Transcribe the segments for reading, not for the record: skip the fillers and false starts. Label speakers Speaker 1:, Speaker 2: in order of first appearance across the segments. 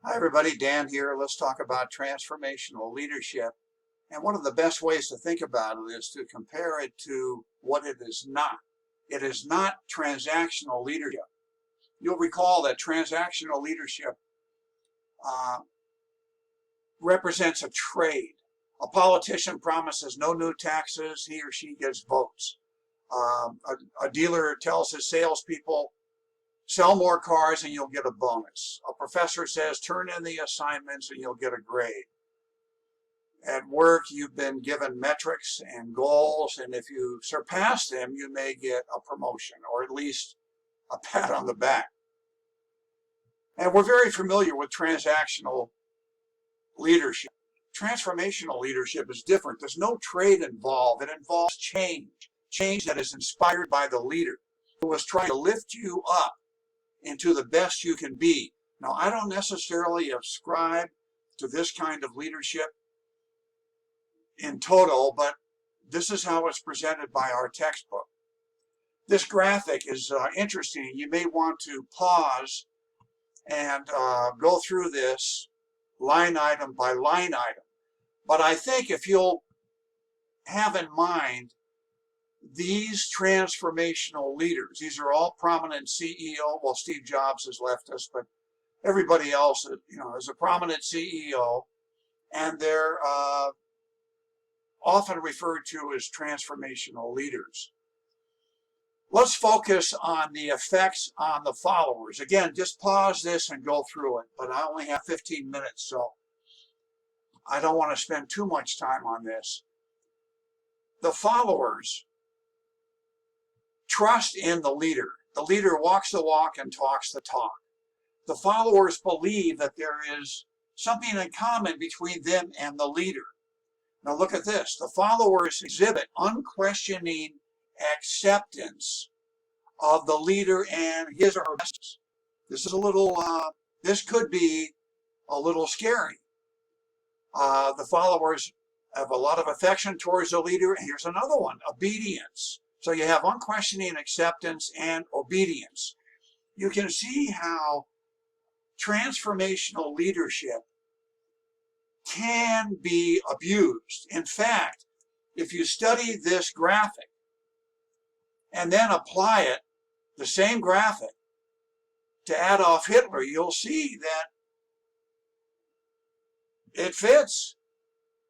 Speaker 1: Hi everybody, Dan here. Let's talk about transformational leadership. And one of the best ways to think about it is to compare it to what it is not. It is not transactional leadership. You'll recall that transactional leadership uh, represents a trade. A politician promises no new taxes, he or she gets votes. A dealer tells his salespeople, sell more cars and you'll get a bonus. A professor says, turn in the assignments and you'll get a grade. At work, you've been given metrics and goals, and if you surpass them, you may get a promotion or at least a pat on the back. And we're very familiar with transactional leadership. Transformational leadership is different. There's no trade involved. It involves change that is inspired by the leader who is trying to lift you up into the best you can be. Now, I don't necessarily ascribe to this kind of leadership in total, but this is how it's presented by our textbook. This graphic is interesting. You may want to pause and go through this line item by line item. But I think if you'll have in mind these transformational leaders, these are all prominent CEO. Well, Steve Jobs has left us, but everybody else, is a prominent CEO, and they're often referred to as transformational leaders. Let's focus on the effects on the followers. Again, just pause this and go through it, but I only have 15 minutes, so I don't want to spend too much time on this. The followers trust in the leader. The leader walks the walk and talks the talk. The followers believe that there is something in common between them and the leader. Now look at this. The followers exhibit unquestioning acceptance of the leader and his or her messages. This is this could be a little scary. The followers have a lot of affection towards the leader. And here's another one, obedience. So you have unquestioning acceptance and obedience. You can see how transformational leadership can be abused. In fact, if you study this graphic and then apply it, the same graphic, to Adolf Hitler, you'll see that it fits.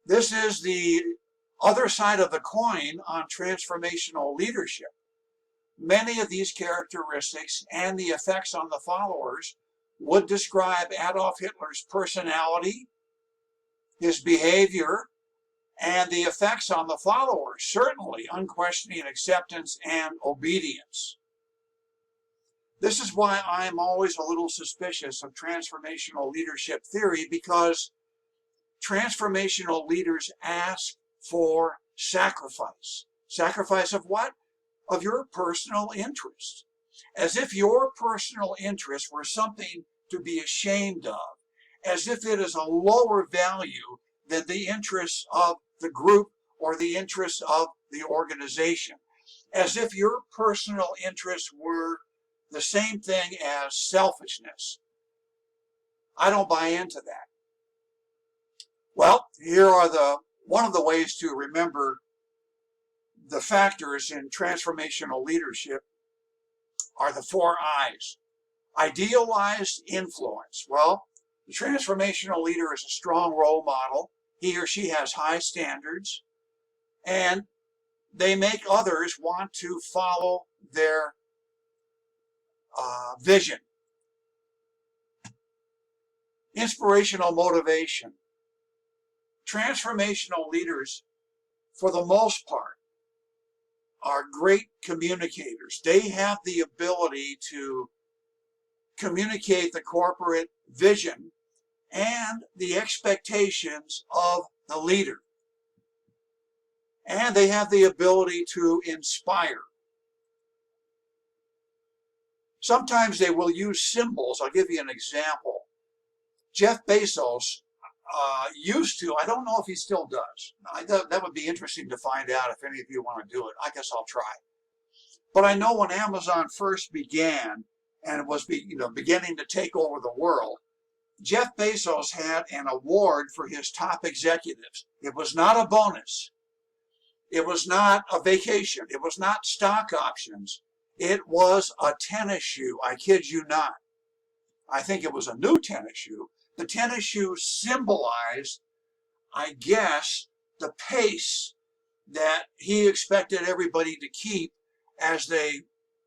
Speaker 1: This is the other side of the coin on transformational leadership. Many of these characteristics and the effects on the followers would describe Adolf Hitler's personality, his behavior, and the effects on the followers, certainly unquestioning acceptance and obedience. This is why I'm always a little suspicious of transformational leadership theory, because transformational leaders ask for sacrifice. Sacrifice of what? Of your personal interest. As if your personal interest were something to be ashamed of. As if it is a lower value than the interests of the group or the interests of the organization. As if your personal interests were the same thing as selfishness. I don't buy into that. Well, here are one of the ways to remember the factors in transformational leadership are the 4 I's. Idealized influence. Well, the transformational leader is a strong role model. He or she has high standards, and they make others want to follow their vision. Inspirational motivation. Transformational leaders, for the most part, are great communicators. They have the ability to communicate the corporate vision and the expectations of the leader. And they have the ability to inspire. Sometimes they will use symbols. I'll give you an example. Jeff Bezos used to, I don't know if he still does. That would be interesting to find out if any of you want to do it. I guess I'll try. But I know when Amazon first began and it was beginning to take over the world, Jeff Bezos had an award for his top executives. It was not a bonus. It was not a vacation. It was not stock options. It was a tennis shoe. I kid you not. I think it was a new tennis shoe. The tennis shoe symbolized, I guess, the pace that he expected everybody to keep as they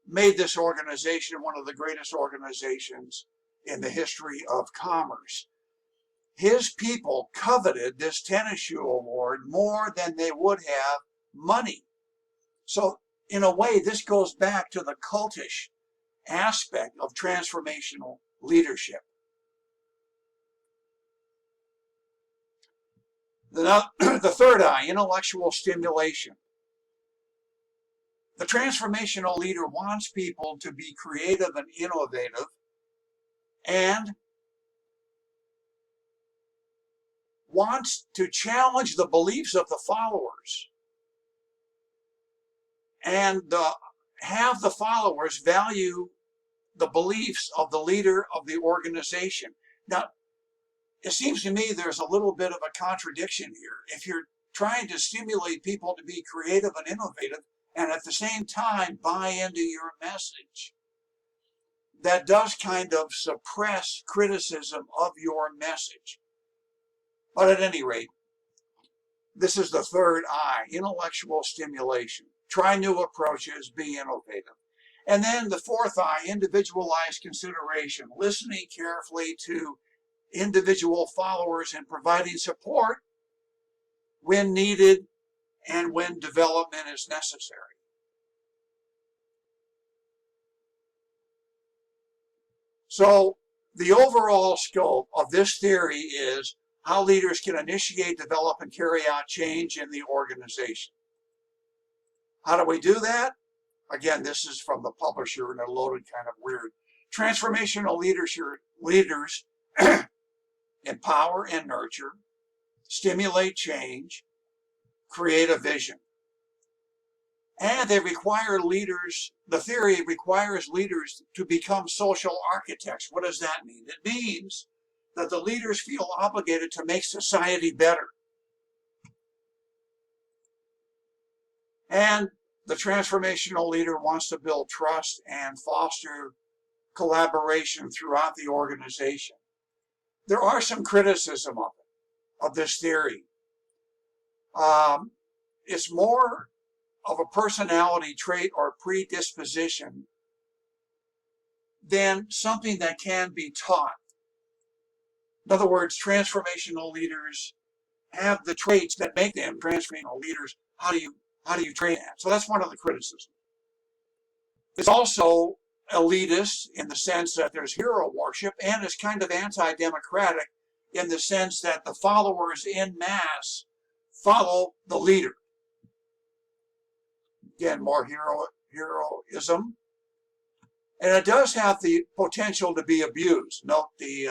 Speaker 1: made this organization one of the greatest organizations in the history of commerce. His people coveted this tennis shoe award more than they would have money. So in a way, this goes back to the cultish aspect of transformational leadership. The third I, intellectual stimulation. The transformational leader wants people to be creative and innovative and wants to challenge the beliefs of the followers and have the followers value the beliefs of the leader of the organization. Now, it seems to me there's a little bit of a contradiction here. If you're trying to stimulate people to be creative and innovative and at the same time buy into your message, that does kind of suppress criticism of your message. But at any rate, this is the third I, intellectual stimulation. Try new approaches, be innovative. And then the fourth I, individualized consideration, listening carefully to individual followers and providing support when needed and when development is necessary. So the overall scope of this theory is how leaders can initiate, develop, and carry out change in the organization. How do we do that? Again, this is from the publisher and they're loaded kind of weird. Transformational leaders empower and nurture, stimulate change, create a vision. And they require leaders, the theory requires leaders to become social architects. What does that mean? It means that the leaders feel obligated to make society better. And the transformational leader wants to build trust and foster collaboration throughout the organization. There are some criticism of it, of this theory. It's more of a personality trait or predisposition than something that can be taught. In other words, transformational leaders have the traits that make them transformational leaders. How do you train that? So that's one of the criticisms. It's also elitist in the sense that there's hero worship, and it's kind of anti-democratic in the sense that the followers en masse follow the leader. Again, more heroism. And it does have the potential to be abused. Note the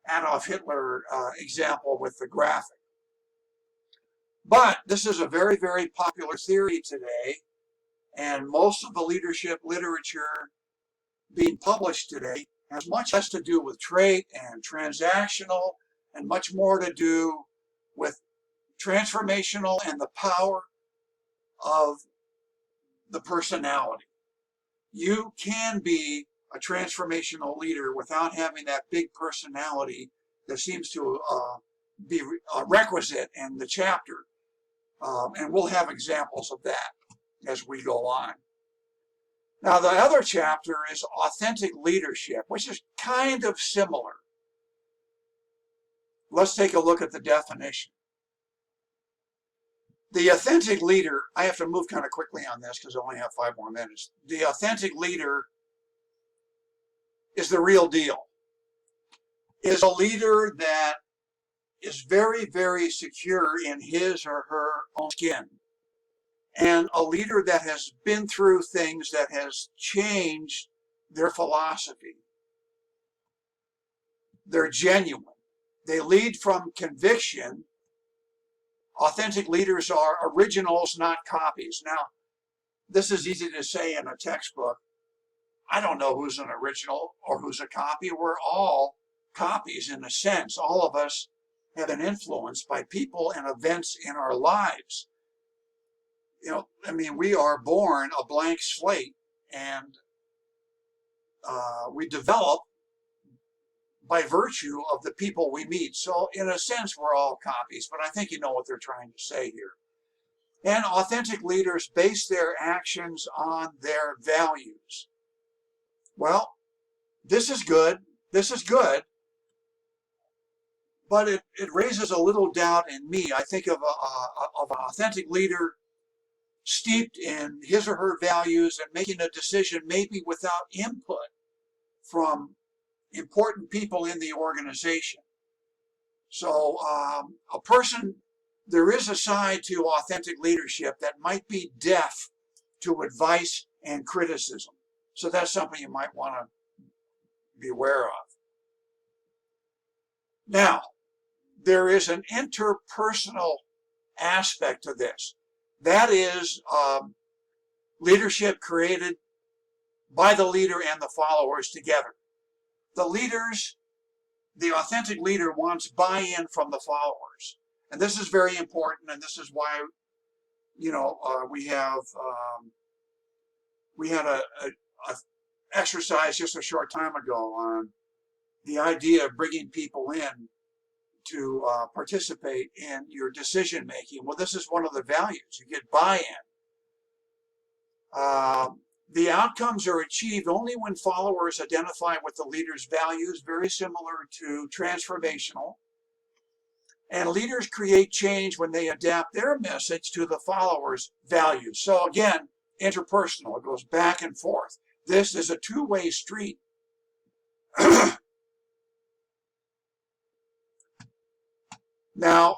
Speaker 1: Adolf Hitler example with the graphic. But this is a very, very popular theory today, and most of the leadership literature being published today has much less to do with trait and transactional and much more to do with transformational and the power of the personality. You can be a transformational leader without having that big personality that seems to be requisite in the chapter. And we'll have examples of that as we go on. Now, the other chapter is authentic leadership, which is kind of similar. Let's take a look at the definition. The authentic leader, I have to move kind of quickly on this because I only have 5 more minutes. The authentic leader is the real deal. Is a leader that is very, very secure in his or her own skin. And a leader that has been through things that has changed their philosophy. They're genuine. They lead from conviction. Authentic leaders are originals, not copies. Now, this is easy to say in a textbook. I don't know who's an original or who's a copy. We're all copies in a sense. All of us have been influenced by people and events in our lives. You know, I mean, we are born a blank slate, and we develop by virtue of the people we meet. So in a sense, we're all copies, but I think you know what they're trying to say here. And authentic leaders base their actions on their values. Well, this is good. This is good. But it raises a little doubt in me. I think of an authentic leader steeped in his or her values and making a decision maybe without input from important people in the organization. So there is a side to authentic leadership that might be deaf to advice and criticism. So that's something you might want to be aware of. Now, there is an interpersonal aspect to this. That is leadership created by the leader and the followers together. The authentic leader wants buy-in from the followers. And this is very important, and this is why, you know, we had a exercise just a short time ago on the idea of bringing people in to participate in your decision making. Well, this is one of the values. You get buy-in. The outcomes are achieved only when followers identify with the leader's values, very similar to transformational. And leaders create change when they adapt their message to the followers' values. So again, interpersonal, it goes back and forth. This is a two-way street. Now,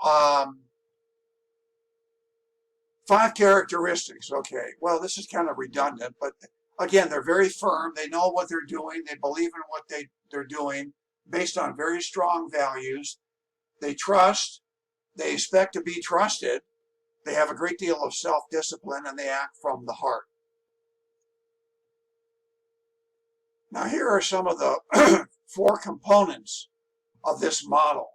Speaker 1: 5 characteristics. Okay, well, this is kind of redundant, but again, they're very firm. They know what they're doing. They believe in what they're doing based on very strong values. They trust. They expect to be trusted. They have a great deal of self-discipline, and they act from the heart. Now, here are some of the 4 components of this model.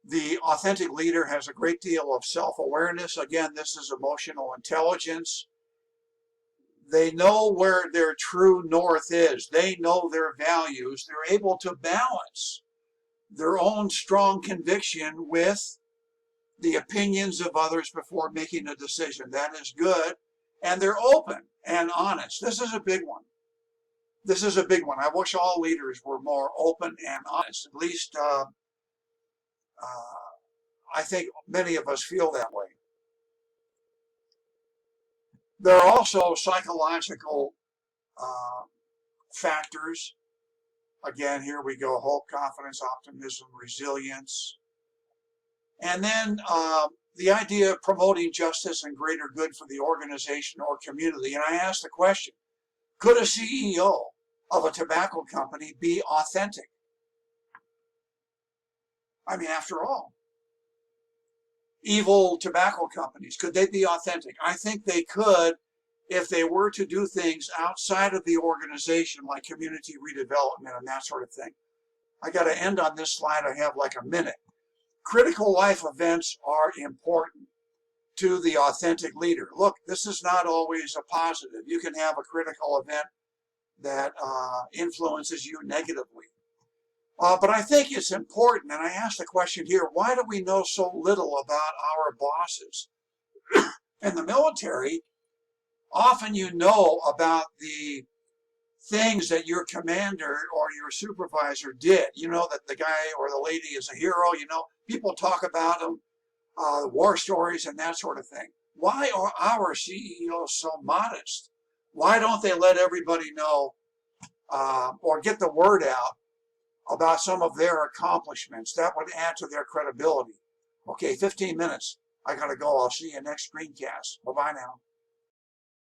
Speaker 1: The authentic leader has a great deal of self-awareness. Again, this is emotional intelligence. They know where their true north is. They know their values. They're able to balance their own strong conviction with the opinions of others before making a decision. That is good. And they're open and honest. This is a big one. This is a big one. I wish all leaders were more open and honest. At least I think many of us feel that way. There are also psychological factors. Again, here we go: hope, confidence, optimism, resilience. And then the idea of promoting justice and greater good for the organization or community. And I asked the question, could a CEO of a tobacco company be authentic? I mean, after all, evil tobacco companies, could they be authentic? I think they could if they were to do things outside of the organization, like community redevelopment and that sort of thing. I got to end on this slide. I have like a minute. Critical life events are important to the authentic leader. Look, this is not always a positive. You can have a critical event that influences you negatively. But I think it's important, and I asked the question here, why do we know so little about our bosses? In the military, often you know about the things that your commander or your supervisor did. You know that the guy or the lady is a hero. You know, people talk about them, war stories and that sort of thing. Why are our CEOs so modest? Why don't they let everybody know or get the word out about some of their accomplishments? That would add to their credibility. Okay, 15 minutes. I gotta go. I'll see you next screencast. Bye-bye now.